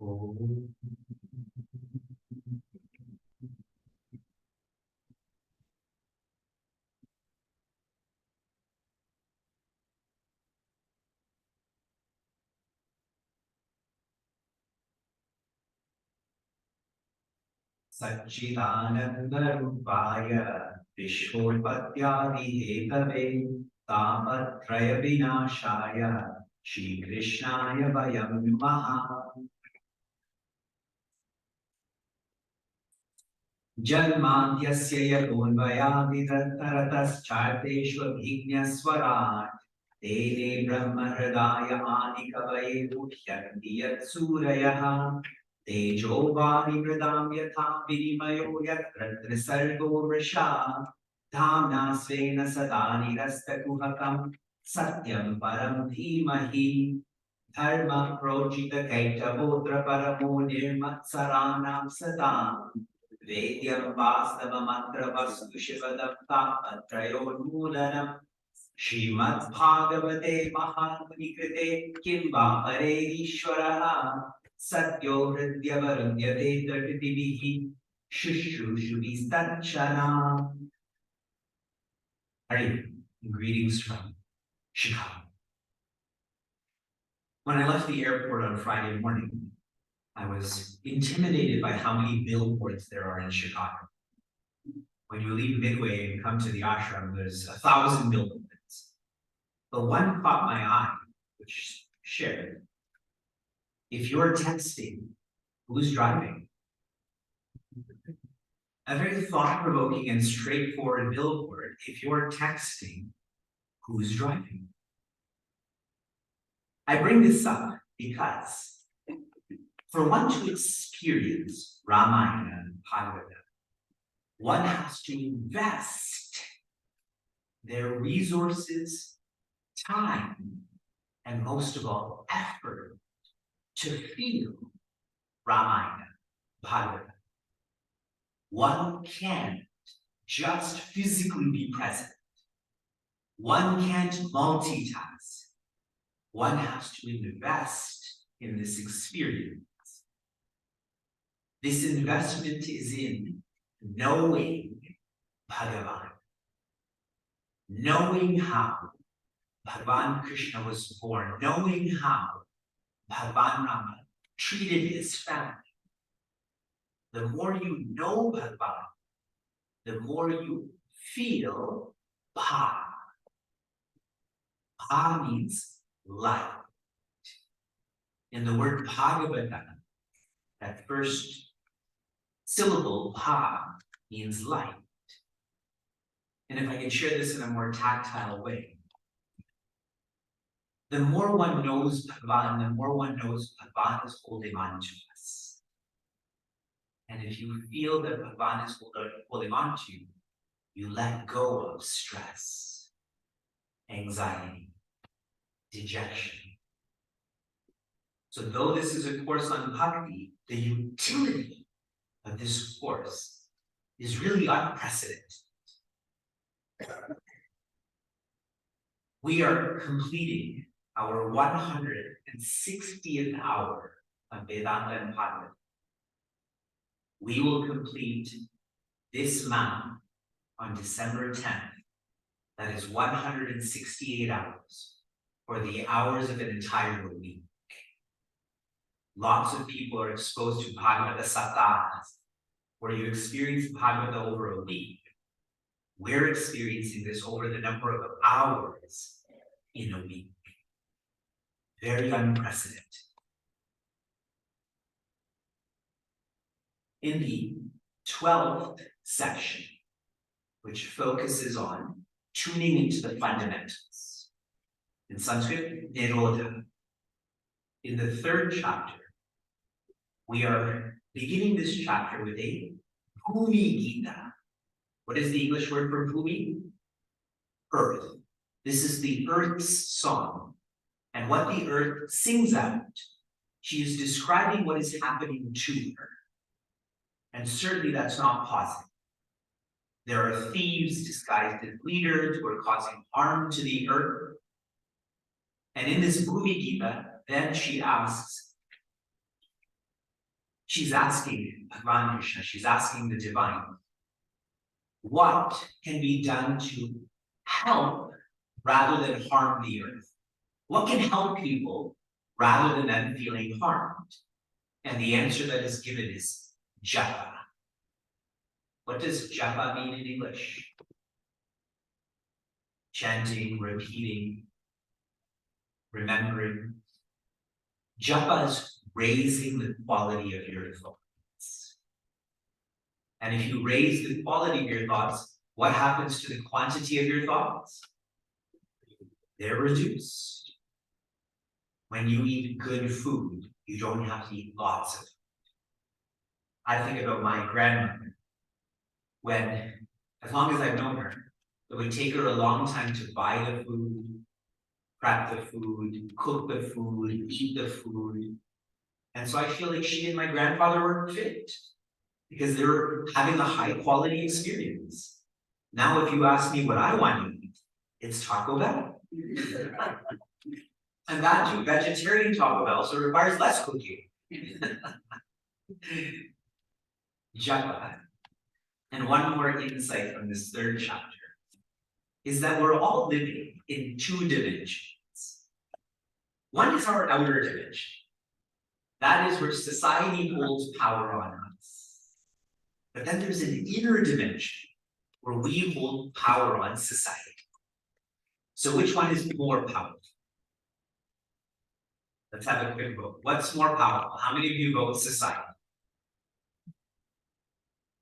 Satchidananda-rupaya Vishvopatyavihetave Tapatraya-vinashaya Shri Krishnaya Vayam Namaha. Janmantyasya yatonvayavidhattarataschaiteshvabhignaswarat Tene brahma-hridaya anikavaye muhyanti yat-surayah Tejo vani-mridam yatha vinimayo yatra trisargo vrisha Dhamna svena sada nirastakuhakam satyam param dhimahi Dharma projita kaitavotra paramo nirmatsaranam sadam Vedyam vastavam-atra vastu shivadam tapatrayonulanam Srimad Bhagavate Mahamuni-krite kim va pare Ishvaraha Satyo hridyavarunyate takritivihi shushrushubhistachana. Greetings from Chicago. When I left the airport on Friday morning, I was intimidated by how many billboards there are in Chicago. When you leave Midway and come to the ashram, there's 1,000 billboards. But one caught my eye, which shared. If you're texting, who's driving? A very thought-provoking and straightforward billboard. If you're texting, who's driving? I bring this up because for one to experience Ramayana and Bhagavata, one has to invest their resources, time, and most of all, effort to feel Ramayana, Bhagavata. One can't just physically be present. One can't multitask. One has to invest in this experience. This investment is in knowing Bhagavan, knowing how Bhagavan Krishna was born, knowing how Bhagavan Rama treated his family. The more you know Bhagavan, the more you feel Bha. Bha means light. In the word Bhagavata, that first syllable, Bha, means light. And if I can share this in a more tactile way, the more one knows Bhagavan, the more one knows Bhagavan is holding on to us. And if you feel that Bhagavan is holding on to you, you let go of stress, anxiety, dejection. So though this is a course on bhakti, the utility of this course is really unprecedented. We are completing our 160th hour of Vedanta and Bhagavata. We will complete this month on December 10th. That is 168 hours, or the hours of an entire week. Lots of people are exposed to Bhagavata Saptanas, where you experience Bhagavata over a week. We're experiencing this over the number of hours in a week. Very unprecedented. In the 12th section, which focuses on tuning into the fundamentals, in Sanskrit, Nirodha. In the 3rd chapter, we are beginning this chapter with a Bhumi Gita. What is the English word for Bhumi? Earth. This is the earth's song. And what the earth sings out, she is describing what is happening to her. And certainly that's not positive. There are thieves disguised as leaders who are causing harm to the earth. And in this Bhumi Gita, then she asks, She's asking Bhagavan Krishna, she's asking the divine, what can be done to help rather than harm the earth? What can help people rather than them feeling harmed? And the answer that is given is japa. What does japa mean in English? Chanting, repeating, remembering. Japa is raising the quality of your thoughts. And if you raise the quality of your thoughts, what happens to the quantity of your thoughts? They're reduced. When you eat good food, you don't have to eat lots of it. I think about my grandmother. When, as long as I've known her, it would take her a long time to buy the food, prep the food, cook the food, eat the food. And so I feel like she and my grandfather were fit because they were having a high quality experience. Now, if you ask me what I want to eat, it's Taco Bell. And that too, vegetarian Taco Bell, so it requires less cooking. Japa. And one more insight from this third chapter is that we're all living in two dimensions. One is our outer dimension. That is where society holds power on us. But then there's an inner dimension where we hold power on society. So which one is more powerful? Let's have a quick vote. What's more powerful? How many of you vote society?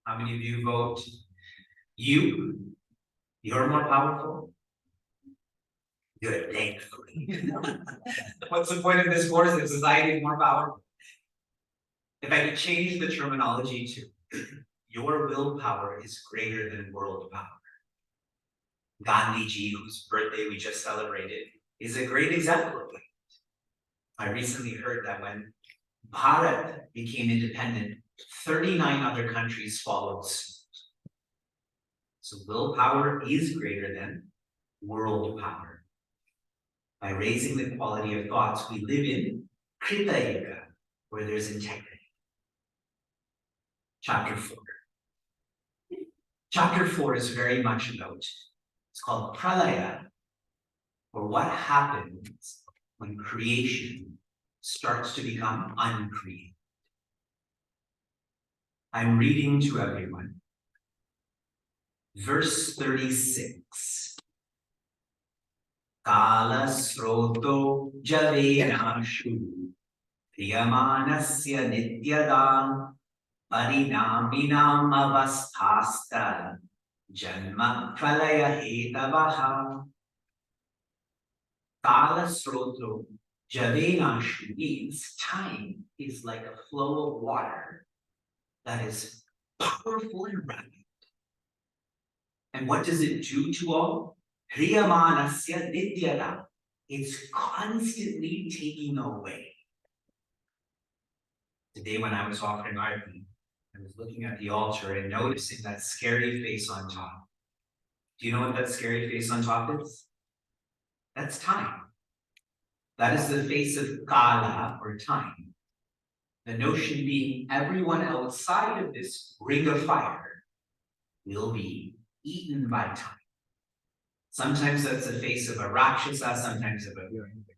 How many of you vote you? You're more powerful? Good, thankfully. What's the point of this course if society is more powerful? If I could change the terminology to your willpower is greater than world power. Gandhiji, whose birthday we just celebrated, is a great example of that. I recently heard that when Bharat became independent, 39 other countries followed suit. So willpower is greater than world power. By raising the quality of thoughts, we live in Krita Yuga, where there's integrity. Chapter 4. Chapter 4 is very much about, it's called Pralaya, or what happens when creation starts to become uncreated. I'm reading to everyone. Verse 36. Kala sroto javenashu priyamanasya nityadam parinaminam avasthasta janma pralaya hetavaha. Kala sroto javenashu means time is like a flow of water that is powerful and rapid. And what does it do to all? Priyamanasya nityada. It's constantly taking away. Today when I was offering arti, I was looking at the altar and noticing that scary face on top. Do you know what that scary face on top is? That's time. That is the face of Kala, or time. The notion being everyone outside of this ring of fire will be eaten by time. Sometimes that's the face of a Rakshasa, sometimes of a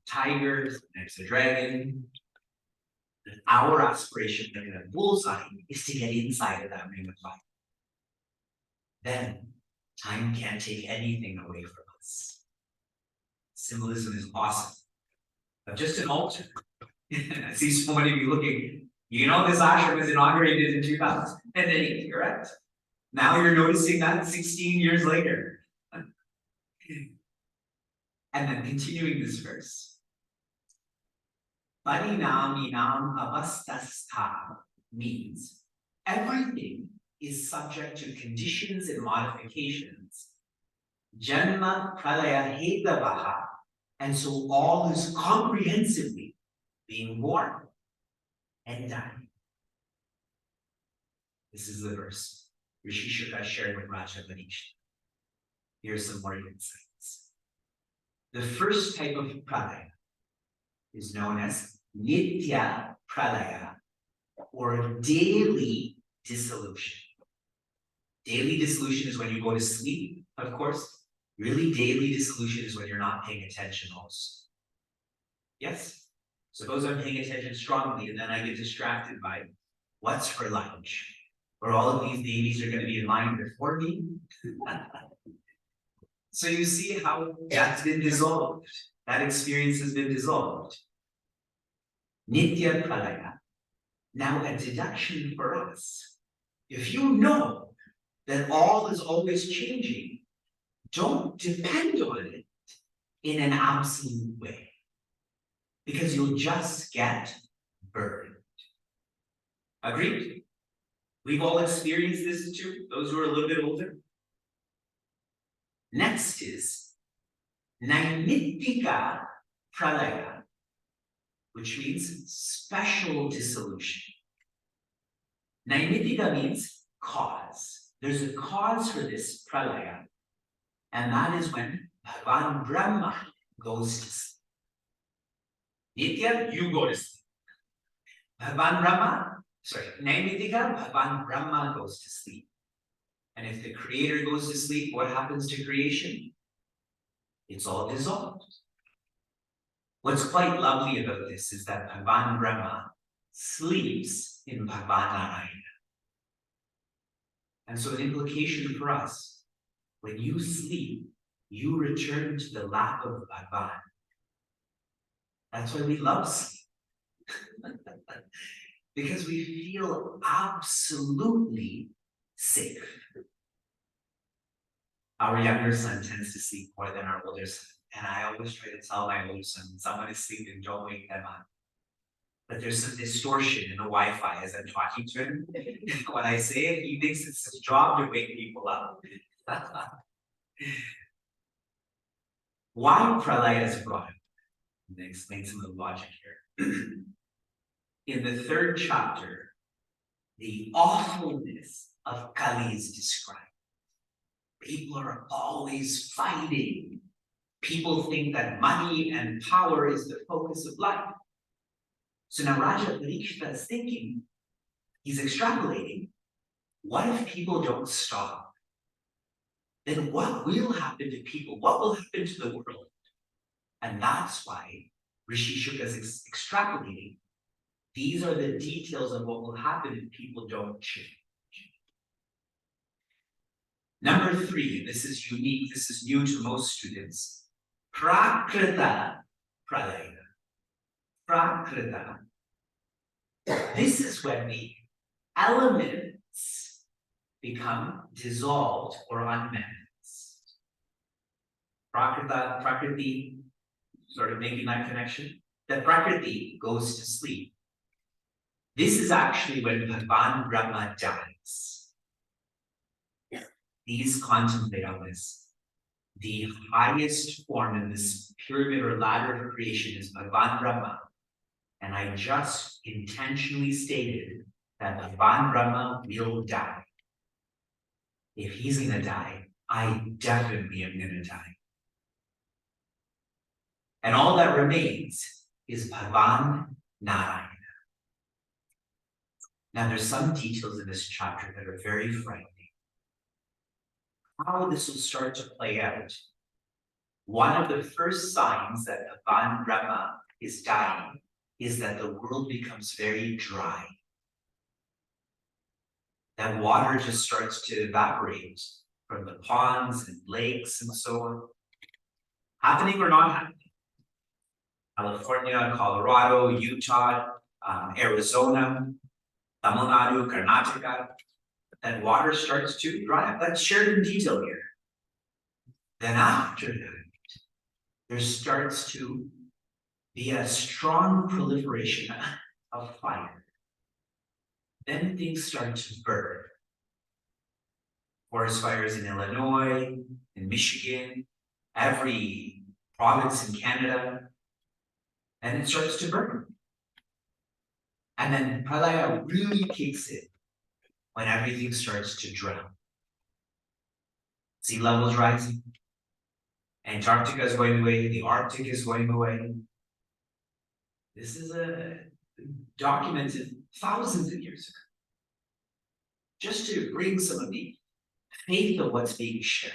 tiger, sometimes a dragon. And our aspiration, like a bullseye, is to get inside of that ring of fire. Then, time can't take anything away from us. Symbolism is awesome. But just an altar. I see so many of you looking, you know this ashram was inaugurated in 2008, correct? Now you're noticing that 16 years later. And then continuing this verse. Parinaminam avastastha means everything is subject to conditions and modifications. Janma pralaya hetavaha, and so all is comprehensively being born and dying. This is the verse Rishi Shuka shared with Raja Manish. Here's some more insights. The first type of pralaya is known as Nitya Pralaya, or daily dissolution. Daily dissolution is when you go to sleep, of course. Really, daily dissolution is when you're not paying attention also. Yes? Suppose I'm paying attention strongly and then I get distracted by what's for lunch? Or all of these babies are going to be in line before me? So you see how that's been dissolved. That experience has been dissolved. Nitya pralaya. Now a deduction for us. If you know that all is always changing, don't depend on it in an absolute way, because you'll just get burned. Agreed? We've all experienced this too, those who are a little bit older. Next is Naimittika pralaya, which means special dissolution. Naimittika means cause. There's a cause for this pralaya, and that is when Bhagavan Brahma goes to sleep. Nitya, you go to sleep. Naimittika, Bhagavan Brahma goes to sleep. And if the creator goes to sleep, what happens to creation? It's all dissolved. What's quite lovely about this is that Bhagavan Brahma sleeps in Bhagavan Narayana. And so an implication for us, when you sleep, you return to the lap of Bhagavan. That's why we love sleep. Because we feel absolutely safe. Our younger son tends to sleep more than our older son. And I always try to tell my older son, when someone is sleeping, don't wake them up. But there's some distortion in the Wi-Fi as I'm talking to him. When I say it, he thinks it's his job to wake people up. Why pralaya is brought up? I'm going to explain some of the logic here. In the 3rd chapter, the awfulness of Kali is described. People are always fighting. People think that money and power is the focus of life. So now Raja Parikshita is thinking, he's extrapolating, what if people don't stop? Then what will happen to people? What will happen to the world? And that's why Rishi Shuka is extrapolating. These are the details of what will happen if people don't change. Number 3, this is unique, this is new to most students. Prakrita pralaya. Prakrita. This is when the elements become dissolved or unmanifest. Prakriti, sort of making that connection. The Prakriti goes to sleep. This is actually when Bhagavan Brahma dies. Please contemplate on this. The highest form in this pyramid or ladder of creation is Bhagavan Brahma. And I just intentionally stated that Bhagavan Brahma will die. If he's going to die, I definitely am going to die. And all that remains is Bhagavan Narayana. Now, there's some details in this chapter that are very frightening. How this will start to play out. One of the first signs that Bhagavan Brahma is dying is that the world becomes very dry. That water just starts to evaporate from the ponds and lakes and so on. Happening or not happening? California, Colorado, Utah, Arizona, Tamil Nadu, Karnataka, that water starts to dry up. That's shared in detail here. Then after that, there starts to be a strong proliferation of fire. Then things start to burn. Forest fires in Illinois, in Michigan, every province in Canada, and it starts to burn. And then pralaya really kicks in when everything starts to drown. Sea levels rising, Antarctica is going away, the Arctic is going away. This is a documented thousands of years ago, just to bring some of the faith of what's being shared.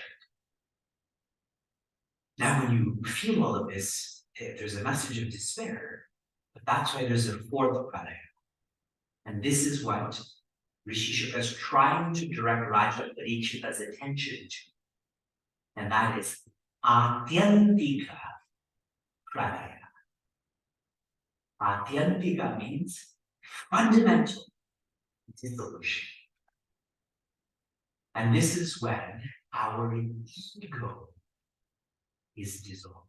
Now, when you feel all of this, there's a message of despair, but that's why there's a fourth pradaya. And this is what Rishi Shuka is trying to direct Raja Parikshita's attention to. And that is Atyantika pradaya. Atyantika means fundamental dissolution. And this is when our ego is dissolved.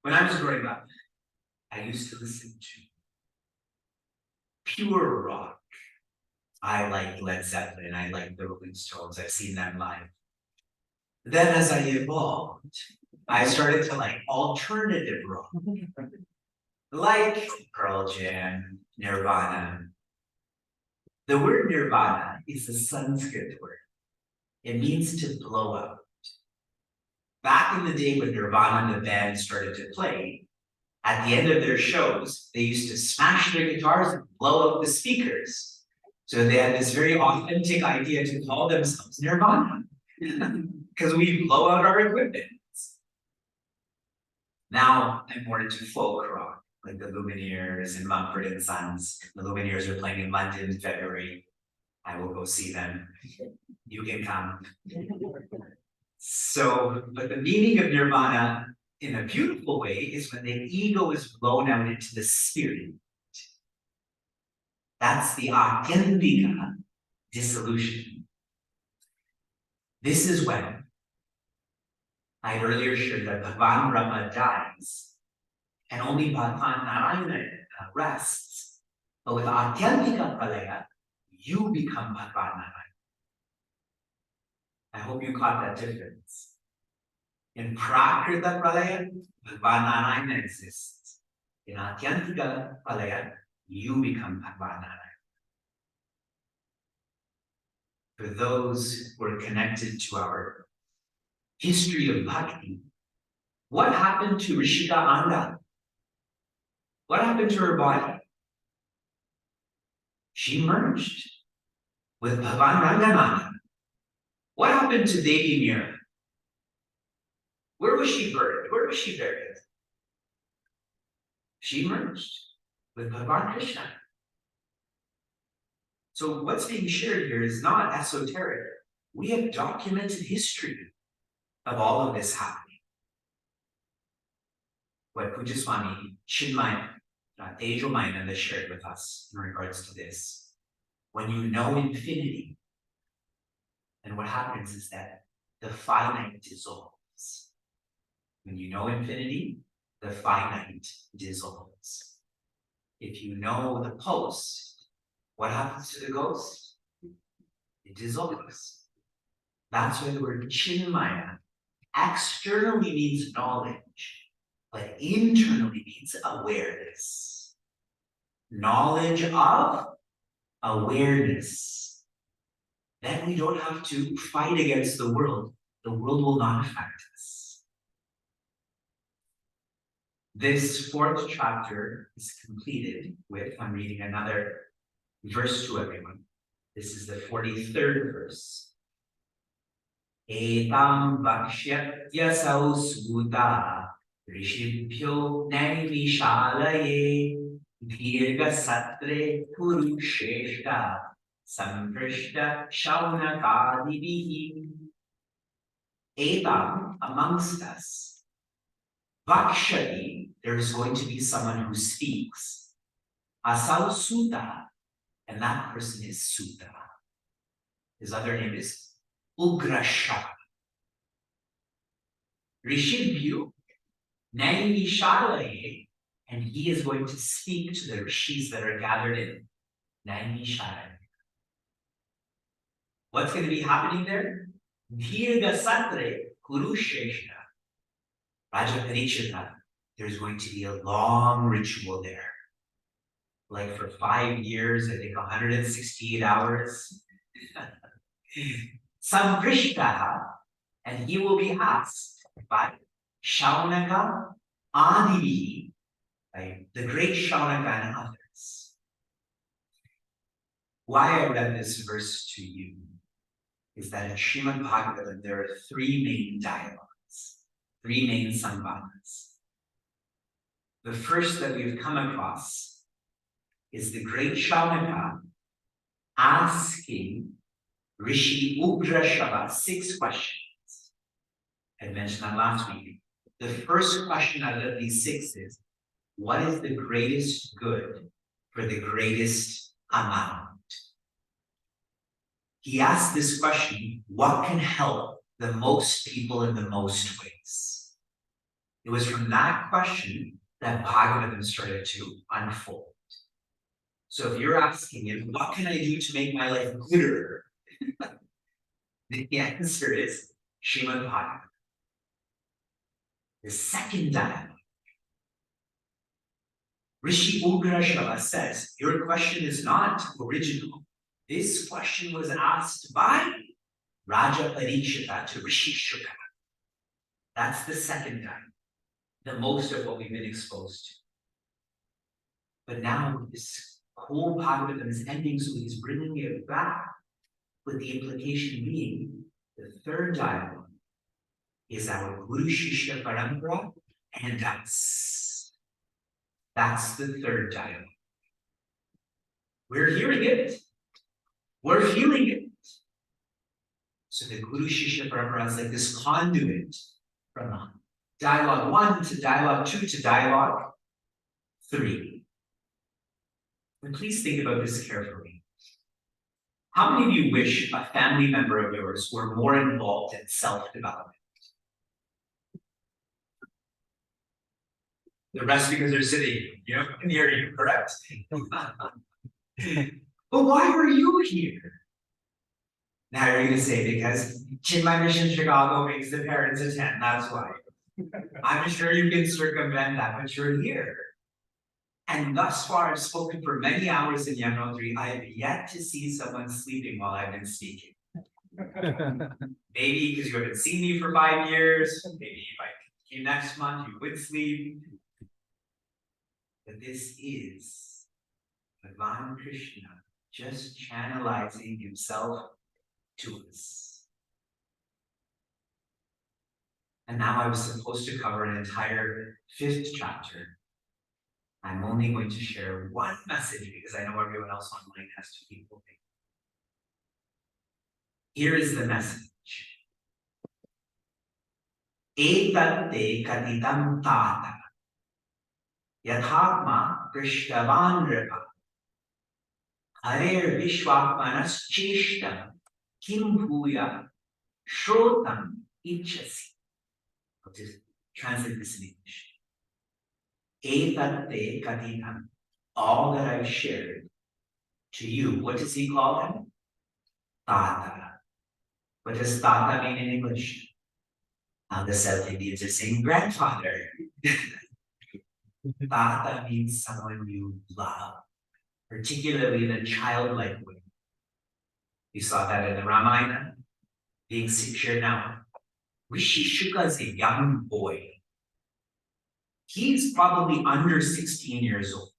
When I was growing up, I used to listen to pure rock. I liked Led Zeppelin, I liked the Rolling Stones, I've seen them live. Then as I evolved, I started to like alternative rock, like Pearl Jam, Nirvana. The word Nirvana is a Sanskrit word. It means to blow up. Back in the day when Nirvana, the band, started to play, at the end of their shows, they used to smash their guitars and blow up the speakers. So they had this very authentic idea to call themselves Nirvana, because we blow out our equipment. Now I'm more into folk rock, like the Lumineers and Mumford & Sons. The Lumineers are playing in London in February. I will go see them. You can come. So, but the meaning of Nirvana in a beautiful way is when the ego is blown out into the spirit. That's the Atyantika dissolution. This is when I earlier shared that Bhagavan Brahma dies and only Bhagavan Narayana rests. But with Atyantika Pralaya, you become Bhagavan Narayana. I hope you caught that difference. In Prakrita Pralaya, Bhagavan Narayana exists. In Atyantika Pralaya, you become Bhagavan Narayana. For those who are connected to our history of bhakti, what happened to Rishika Anda? What happened to her body? She merged with Bhagavan Ranganatha. What happened to Devi Mira? Where was she buried? Where was she buried? She merged with Bhagavan Krishna. So what's being shared here is not esoteric. We have documented history of all of this happening. What Pujaswami Chinmaya Tejomayananda shared with us in regards to this. When you know infinity, then what happens is that the finite dissolves. When you know infinity, the finite dissolves. If you know the post, what happens to the ghost? It dissolves. That's why the word Chinmaya externally means knowledge, but internally means awareness. Knowledge of awareness. Then we don't have to fight against the world. The world will not affect us. This fourth chapter is completed with, I'm reading another verse to everyone. This is the 43rd verse. Etam vakshyasau suta rishibhyo naivishalaye dirga satre purusheshta samprishta shaunakadivihi. Etam, amongst us. Vakshati, there is going to be someone who speaks. Asau Suta, and that person is Suta. His other name is Ugrasha. Rishibhyu, Naimishalaye, and he is going to speak to the rishis that are gathered in Naimishalaye. What's going to be happening there? Dirga Satre Kurusheshna. Raja Parikshita, there's going to be a long ritual there. Like for 5 years, I think 168 hours. Samprishtaha, and he will be asked by Shaunaka Adivihi, by the great Shaunaka and others. Why I read this verse to you is that in Srimad Bhagavatam there are three main dialogues, three main samvadas. The first that we've come across is the great Shaunaka asking Rishi Ugrashava 6 questions. I mentioned that last week. The first question out of these 6 is, what is the greatest good for the greatest amount? He asked this question, what can help the most people in the most ways? It was from that question that Bhagavatam started to unfold. So if you're asking him, what can I do to make my life gooder? The answer is Srimad Bhagavatam. The second dialogue, Rishi Ugrashava says, your question is not original. This question was asked by Raja Parikshita to Rishi Shuka. That's the second dialogue, the most of what we've been exposed to. But now this whole Bhagavatam is ending, so he's bringing it back, with the implication being the third dialogue is our Guru Shishya Parampara and us. That's the third dialogue. We're hearing it. We're feeling it. So the Guru Shishya Parampara is like this conduit from dialogue 1 to dialogue 2 to dialogue 3. And please think about this carefully. How many of you wish a family member of yours were more involved in self-development? The rest because they're sitting, near you, correct? But why are you here? Now you're going to say, because Chinmaya Mission Chicago makes the parents attend, that's why. I'm sure you can circumvent that, but you're here. And thus far, I've spoken for many hours in Yamunotri. I have yet to see someone sleeping while I've been speaking. Maybe because you haven't seen me for 5 years. Maybe if I came next month, you would sleep. But this is Bhagavan Krishna just channelizing himself to us. And now I was supposed to cover an entire 5th chapter. I'm only going to share one message because I know everyone else online has to keep moving. Here is the message. Etatte katitam tata yathatma prishtavan ripa harer vishwatmanas cheshtam kim bhuya shrotam ichasi. I'll just translate this in English. Etatte katitam, all that I've shared to you. What does he call him? Tata. What does Tata mean in English? Now the South Indians are saying grandfather. Tata means someone you love, particularly in a childlike way. You saw that in the Ramayana, being shared now. Rishi Shuka is a young boy. He's probably under 16 years old.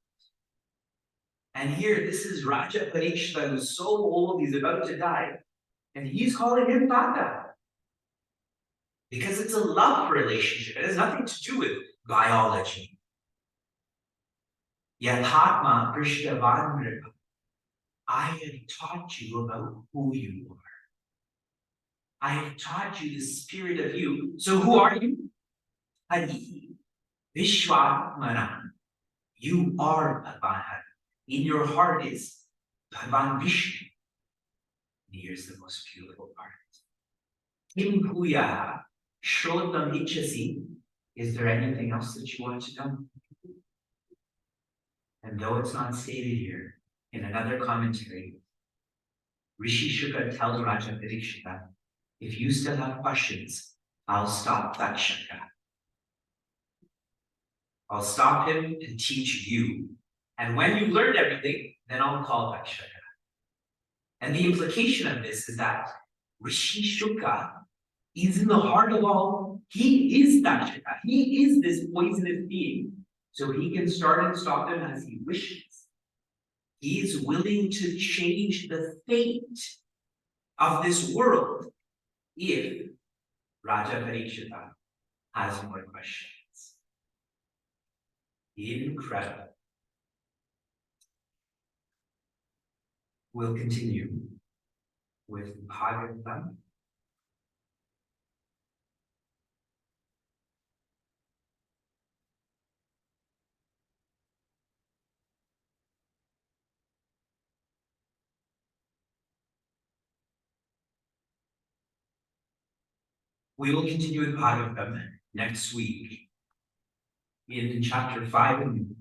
And here, this is Raja Parikshita, who's so old, he's about to die. And he's calling him Tata. Because it's a love relationship. It has nothing to do with biology. Yathatma Prishtavan, I have taught you about who you are. I have taught you the spirit of you. So who are you? Adi Vishwatmana. You are Bhagavan. In your heart is Bhagavan Vishnu. And here's the most beautiful part. Kim Bhuya Shrotam Ichasi. Is there anything else that you want to know? And though it's not stated here, in another commentary, Rishi Shuka tells Raja Parikshita, if you still have questions, I'll stop that Shuka. I'll stop him and teach you. And when you've learned everything, then I'll call back Shuka. And the implication of this is that Rishi Shuka is in the heart of all. He is that Shuka. He is this poisonous being. So he can start and stop them as he wishes. He is willing to change the fate of this world if Raja Parikshita has more questions. Incredible. We'll continue with Bhagavata. We will continue with Bhagavatam next week in chapter 5 and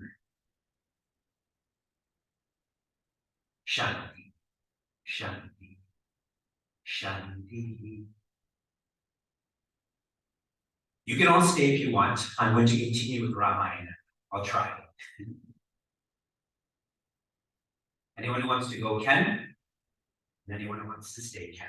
Shanti, Shanti, Shanti. You can all stay if you want. I'm going to continue with Ramayana. I'll try. Anyone who wants to go can. And anyone who wants to stay can.